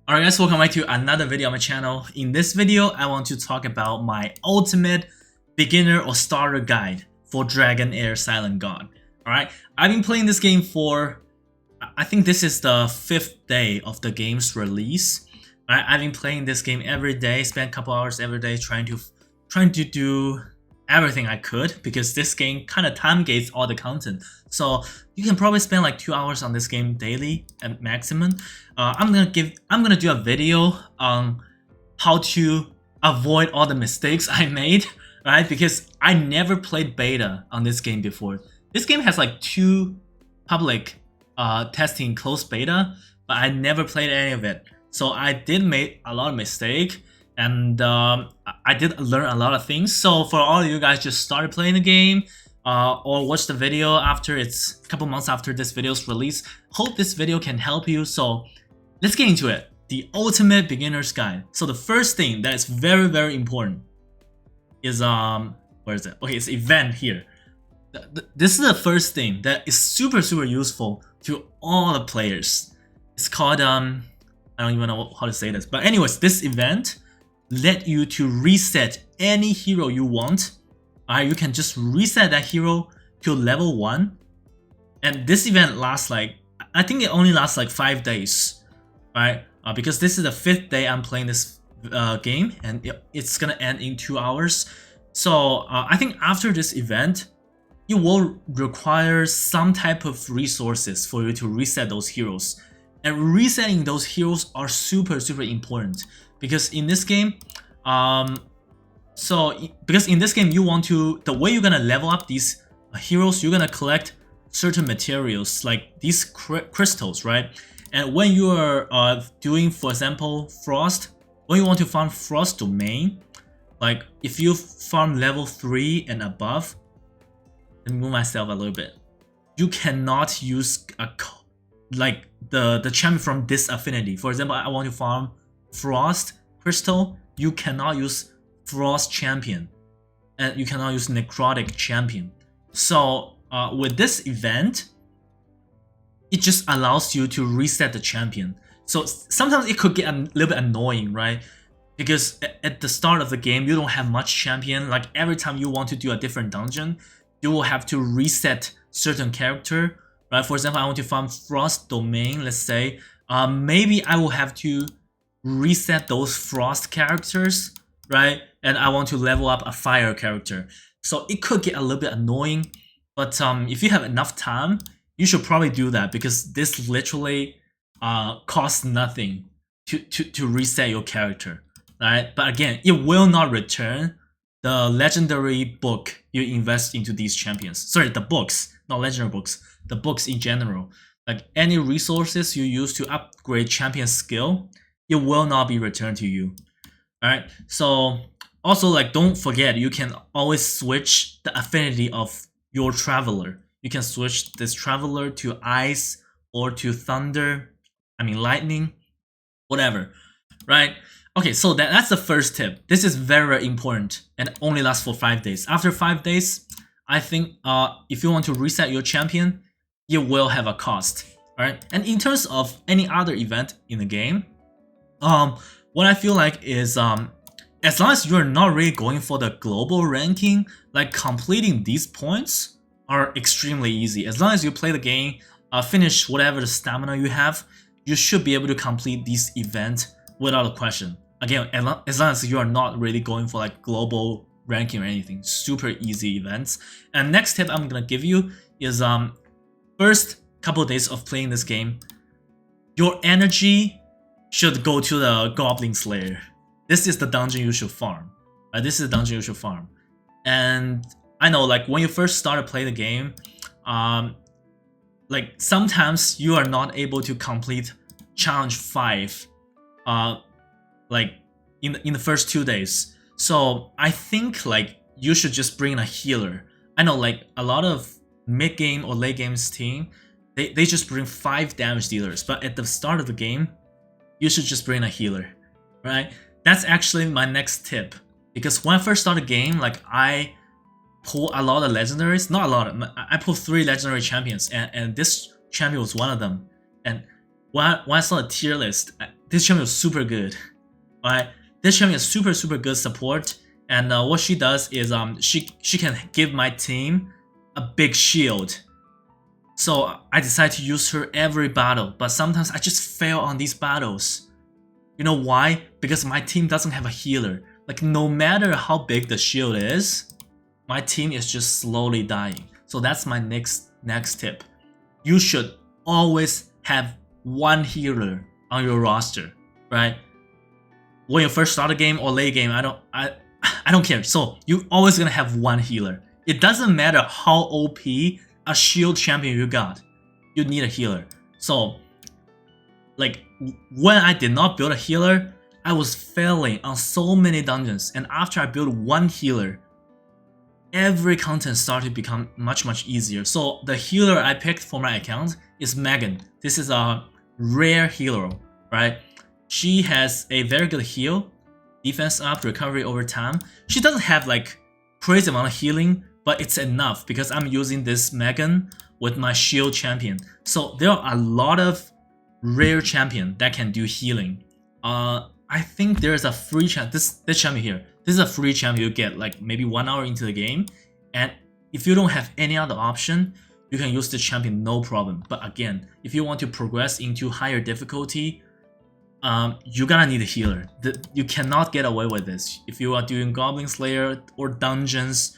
Alright guys, welcome back to another video on my channel. In this video, I want to talk about my ultimate beginner or starter guide for Dragonheir Silent God. Alright, I've been playing this game for, I think this is the 5th day of the game's release. Alright, I've been playing this game every day, spent a couple hours every day trying to do everything I could, because this game kind of time gates all the content. So you can probably spend like 2 hours on this game daily at maximum. I'm gonna do a video on how to avoid all the mistakes I made, right? Because I never played beta on this game before. This game has like 2 public testing closed beta, but I never played any of it. So I did make a lot of mistake, and I did learn a lot of things. So for all of you guys just started playing the game or watch the video after it's a couple months after this video's release, hope this video can help you. So let's get into it. The ultimate beginner's guide. So the first thing that is very important is where is it? Okay, it's event here. This is the first thing that is super useful to all the players. It's called I don't even know how to say this, but anyways, this event let you to reset any hero you want. You can just reset that hero to level 1, and this event lasts like, I think it only lasts like 5 days, right? Because this is the 5th day I'm playing this game, and it's gonna end in 2 hours. So I think after this event, you will require some type of resources for you to reset those heroes. And resetting those heroes are super important, because in this game, you want to, the way you're gonna level up these heroes, you're gonna collect certain materials like these crystals, right? And when you are doing, for example, Frost, when you want to farm Frost domain, like if you farm level 3 and above, let me move myself a little bit, you cannot use like the champion from this affinity. For example, I want to farm Frost crystal, you cannot use Frost champion, and you cannot use necrotic champion. So with this event, it just allows you to reset the champion. So sometimes it could get a little bit annoying, right? Because at the start of the game, you don't have much champion. Like every time you want to do a different dungeon, you will have to reset certain character, right? For example, I want to farm Frost domain, let's say. Maybe I will have to reset those Frost characters, right? And I want to level up a fire character. So it could get a little bit annoying, but if you have enough time, you should probably do that, because this literally costs nothing to reset your character, right? But again, it will not return the legendary book you invest into these champions. Sorry, the books, not legendary books, the books in general. Like any resources you use to upgrade champion skill, it will not be returned to you. Alright, so also, like, don't forget, you can always switch the affinity of your traveler. You can switch this traveler to ice or to thunder, lightning, whatever, right? Okay, so that's the first tip. This is very important and only lasts for 5 days. After 5 days, I think if you want to reset your champion, it will have a cost. Alright, and in terms of any other event in the game, what I feel like is as long as you're not really going for the global ranking, like completing these points are extremely easy. As long as you play the game, finish whatever the stamina you have, you should be able to complete this event without a question. Again, as long as you are not really going for like global ranking or anything, super easy events. And next tip I'm gonna give you is first couple of days of playing this game, your energy should go to the Goblin Slayer. This is the dungeon you should farm. This is the dungeon you should farm. And I know, like, when you first start to play the game, like sometimes you are not able to complete challenge 5 like in the first 2 days. So I think like you should just bring a healer. I know, like, a lot of mid game or late games team, they just bring 5 damage dealers, but at the start of the game, you should just bring a healer, right? That's actually my next tip, because when I first started the game, like, I pull a lot of legendaries, not a lot, I pulled 3 legendary champions, and this champion was one of them. And when I saw the tier list, this champion was super good. Alright, this champion is super good support, and what she does is she can give my team a big shield. So I decide to use her every battle, but sometimes I just fail on these battles. You know why? Because my team doesn't have a healer. Like no matter how big the shield is, my team is just slowly dying. So that's my next tip. You should always have one healer on your roster, right? When you first start a game or late game, I don't care. So you always gonna have one healer. It doesn't matter how OP a shield champion you got, you need a healer. So like when I did not build a healer, I was failing on so many dungeons, and after I built one healer, every content started to become much easier. So the healer I picked for my account is Megan. This is a rare hero, right? She has a very good heal, defense up, recovery over time. She doesn't have like crazy amount of healing, but it's enough because I'm using this Megan with my shield champion. So there are a lot of rare champion that can do healing. I think there's a free champion. This champion here. This is a free champion you get like maybe 1 hour into the game, and if you don't have any other option, you can use this champion no problem. But again, if you want to progress into higher difficulty, you're gonna need a healer. You cannot get away with this. If you are doing Goblin Slayer or dungeons,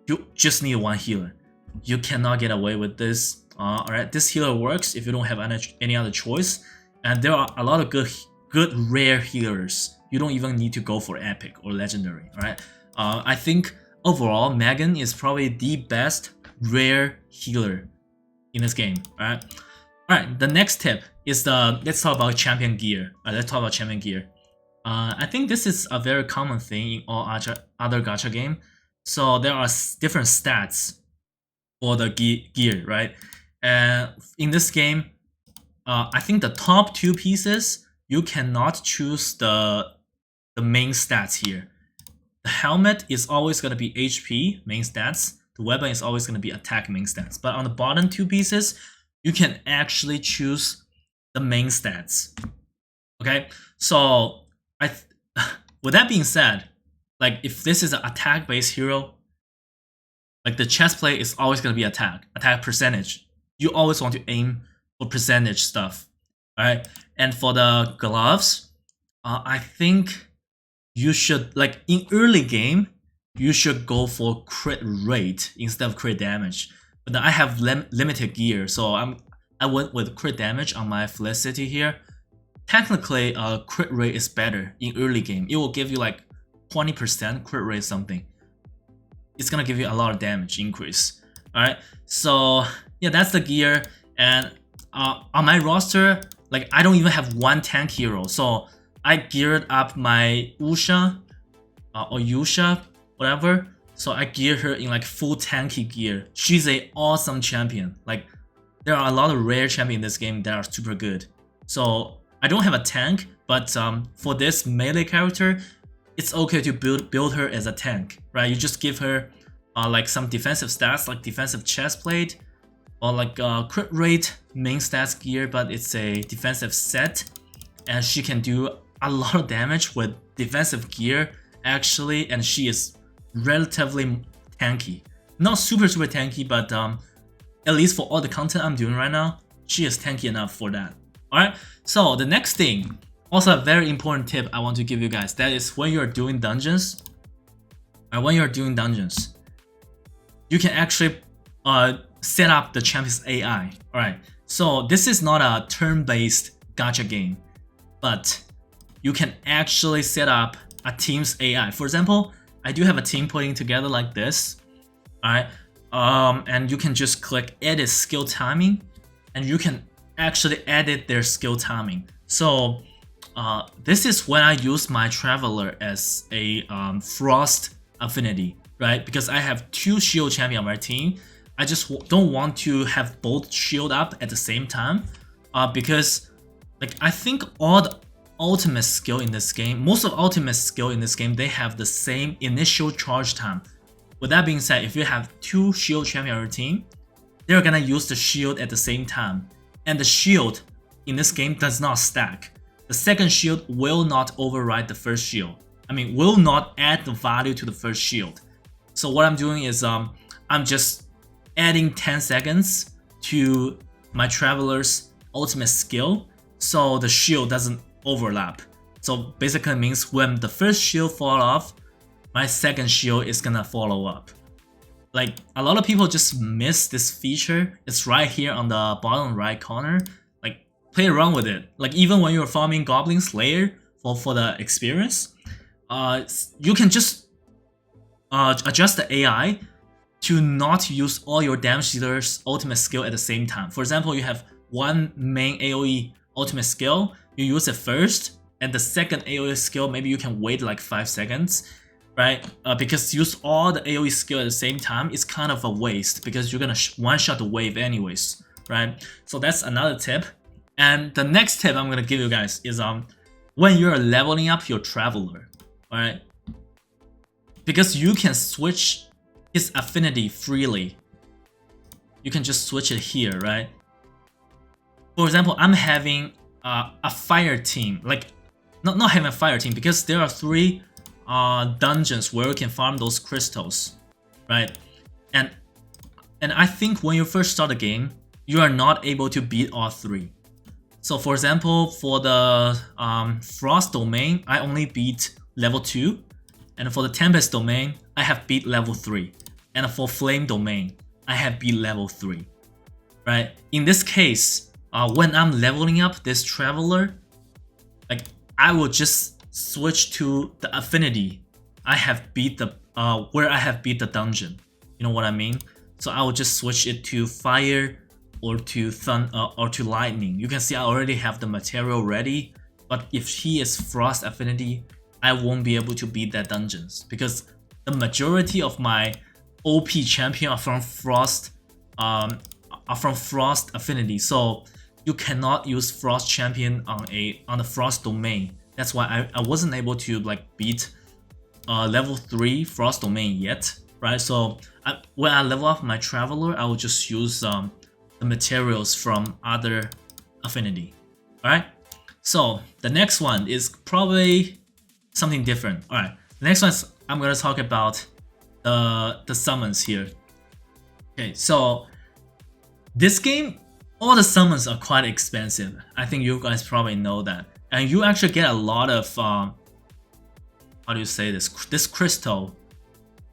you just need one healer. You cannot get away with this. Alright, this healer works if you don't have any other choice, and there are a lot of good rare healers. You don't even need to go for epic or legendary. Alright, I think overall Megan is probably the best rare healer in this game. Alright, the next tip is let's talk about champion gear. Let's talk about champion gear. I think this is a very common thing in all other gacha game. So there are different stats for the gear, right? And in this game, I think the top 2 pieces, you cannot choose the main stats here. The helmet is always going to be HP main stats. The weapon is always going to be attack main stats. But on the bottom 2 pieces, you can actually choose the main stats. Okay, so with that being said, like if this is an attack based hero, like the chest plate is always going to be attack percentage. You always want to aim for percentage stuff. Alright, and for the gloves, I think you should, like in early game, you should go for crit rate instead of crit damage. But then I have limited gear, so I went with crit damage on my Felicity here. Technically, crit rate is better in early game. It will give you like 20% crit rate something. It's gonna give you a lot of damage increase. Alright, so yeah, that's the gear. And on my roster, like I don't even have one tank hero, so I geared up my Usha or Yusha, whatever. So I geared her in like full tanky gear. She's an awesome champion. Like there are a lot of rare champions in this game that are super good. So I don't have a tank, but for this melee character, it's okay to build her as a tank, right? You just give her like some defensive stats, like defensive chest plate, or like crit rate main stats gear, but it's a defensive set, and she can do a lot of damage with defensive gear actually, and she is relatively tanky. Not super tanky, but at least for all the content I'm doing right now, she is tanky enough for that. Alright, so the next thing, also a very important tip I want to give you guys, that is when you're doing dungeons, you can actually set up the champion's AI. Alright, so this is not a turn-based gacha game, but you can actually set up a team's AI. For example, I do have a team putting together like this. Alright, and you can just click edit skill timing, and you can actually edit their skill timing. So this is when I use my Traveler as a Frost Affinity, right? Because I have 2 shield champions on my team. I just don't want to have both shield up at the same time, because like I think all the ultimate skill in this game, most of ultimate skill in this game, they have the same initial charge time. With that being said, if you have 2 shield champions on your team, they're gonna use the shield at the same time, and the shield in this game does not stack. The second shield will not override the first shield. I mean, will not add the value to the first shield. So what I'm doing is I'm just adding 10 seconds to my Traveler's ultimate skill, so the shield doesn't overlap. So basically means when the first shield fall off, my second shield is gonna follow up. Like, a lot of people just miss this feature. It's right here on the bottom right corner. Like, play around with it. Like, even when you're farming Goblin Slayer for the experience, you can just adjust the AI to not use all your damage dealer's ultimate skill at the same time. For example, you have one main AoE ultimate skill, you use it first, and the second AoE skill, maybe you can wait like 5 seconds, right? Because use all the AoE skill at the same time is kind of a waste, because you're gonna one-shot the wave anyways, right? So that's another tip. And the next tip I'm gonna give you guys is when you're leveling up your Traveler, alright? Because you can switch his affinity freely. You can just switch it here, right? For example, I'm having a fire team, like not having a fire team, because there are 3 dungeons where you can farm those crystals, right? And I think when you first start the game, you are not able to beat all 3. So for example, for the Frost domain, I only beat level 2, and for the Tempest domain, I have beat level 3, and for Flame domain, I have beat level 3, right? In this case, when I'm leveling up this Traveler, like, I will just switch to the affinity I have beat the where I have beat the dungeon. You know what I mean? So I will just switch it to fire or to or to lightning. You can see I already have the material ready, but if he is frost affinity, I won't be able to beat that dungeons, because the majority of my OP champion are from frost affinity. So you cannot use frost champion on the frost domain. That's why I wasn't able to like beat level 3 frost domain yet, right? So when I level up my Traveler, I will just use the materials from other affinity. Alright, so the next one is probably something different. Alright, the next one is I'm gonna talk about the summons here. Okay, so this game, all the summons are quite expensive. I think you guys probably know that. And you actually get a lot of, how do you say this? This crystal,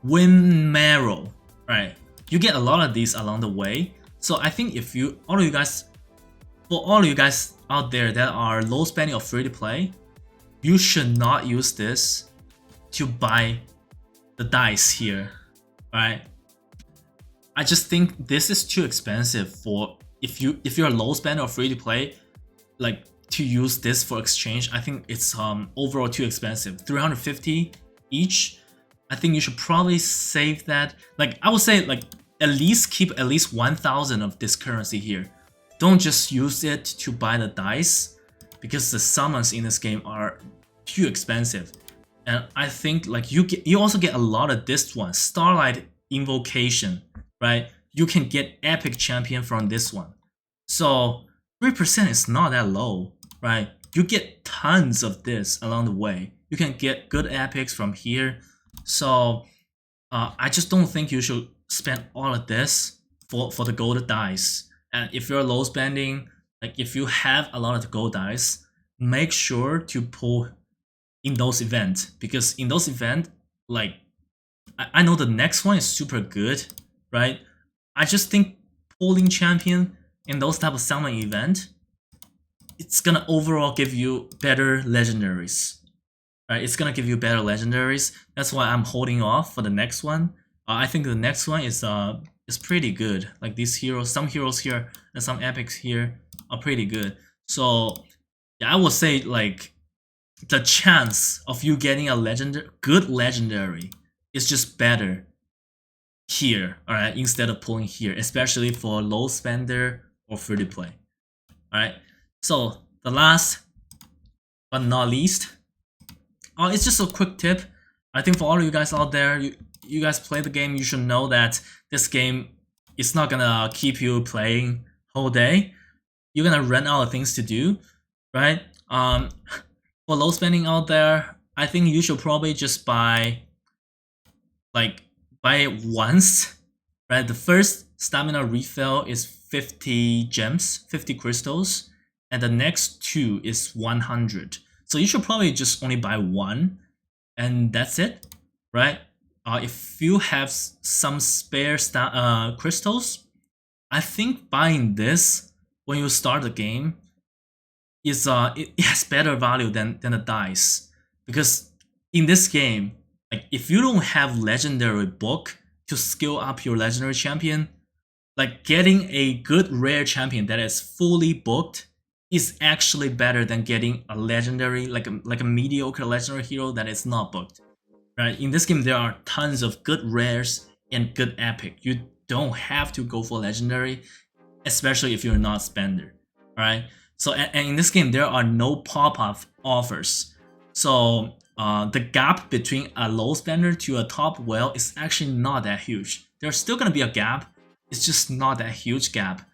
wind marrow, right? You get a lot of these along the way. So I think if you, for all of you guys out there that are low spending or free to play, you should not use this to buy the dice here, right? I just think this is too expensive for if you're a low spender or free to play, like to use this for exchange. I think it's overall too expensive. 350 each. I think you should probably save that. Like I would say, like at least keep at least 1,000 of this currency here. Don't just use it to buy the dice, because the summons in this game are too expensive. And I think like you also get a lot of this one, Starlight Invocation, right? You can get epic champion from this one. So 3% is not that low, right? You get tons of this along the way. You can get good epics from here. So I just don't think you should spend all of this for the gold dice. And if you're low spending, like if you have a lot of the gold dice, make sure to pull in those events, because in those events, like I know the next one is super good, right? I just think pulling champion in those type of summon event, it's gonna overall give you better legendaries, right? It's gonna give you better legendaries. That's why I'm holding off for the next one. I think the next one is pretty good. Like these heroes, some heroes here and some epics here are pretty good. So yeah, I would say like the chance of you getting a good legendary is just better here, alright, instead of pulling here, especially for low spender or free to play. Alright, so the last but not least, it's just a quick tip. I think for all of you guys out there, you guys play the game, you should know that this game is not gonna keep you playing whole day. you're gonna run out of things to do, right? For low spending out there, I think you should probably just buy it once, right? The first stamina refill is 50 gems, 50 crystals, and the next two is 100. So you should probably just only buy one, and that's it, right? If you have some spare crystals, I think buying this when you start the game is it has better value than the dice, because in this game, like if you don't have legendary book to skill up your legendary champion, like getting a good rare champion that is fully booked is actually better than getting a legendary, like a mediocre legendary hero that is not booked, right? In this game, there are tons of good rares and good epic. You don't have to go for legendary, especially if you're not spender, right? So and in this game, there are no pop-up offers. So the gap between a low spender to a top whale is actually not that huge. There's still gonna be a gap. It's just not that huge gap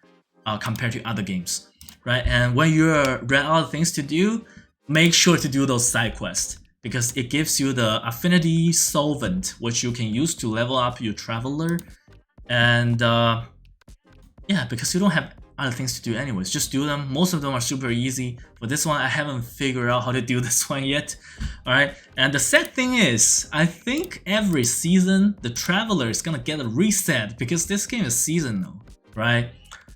compared to other games, right? And when you're ran out of things to do, make sure to do those side quests, because it gives you the Affinity Solvent, which you can use to level up your Traveler. And yeah, because you don't have other things to do anyways, just do them. Most of them are super easy. For this one, I haven't figured out how to do this one yet. Alright, and the sad thing is, I think every season, the Traveler is gonna get a reset, because this game is seasonal, right?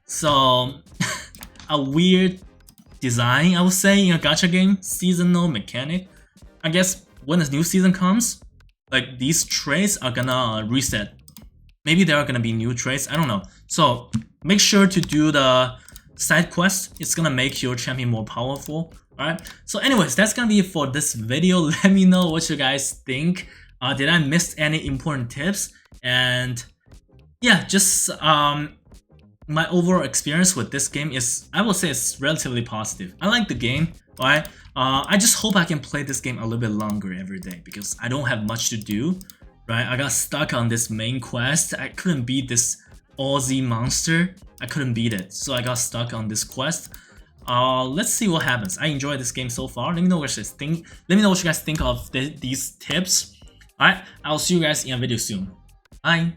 So, a weird design, I would say, in a gacha game, seasonal mechanic. I guess when the new season comes, like these traits are gonna reset. Maybe there are gonna be new traits, I don't know. So make sure to do the side quest. It's gonna make your champion more powerful. Alright. So anyways, that's gonna be it for this video. Let me know what you guys think. Did I miss any important tips? And yeah, just my overall experience with this game is, I will say, it's relatively positive. I like the game, alright? I just hope I can play this game a little bit longer every day, because I don't have much to do, right? I got stuck on this main quest. I couldn't beat this Aussie monster. I couldn't beat it, so I got stuck on this quest. Let's see what happens. I enjoyed this game so far. Let me know what you guys think. Let me know what you guys think of these tips. Alright, I'll see you guys in a video soon. Bye!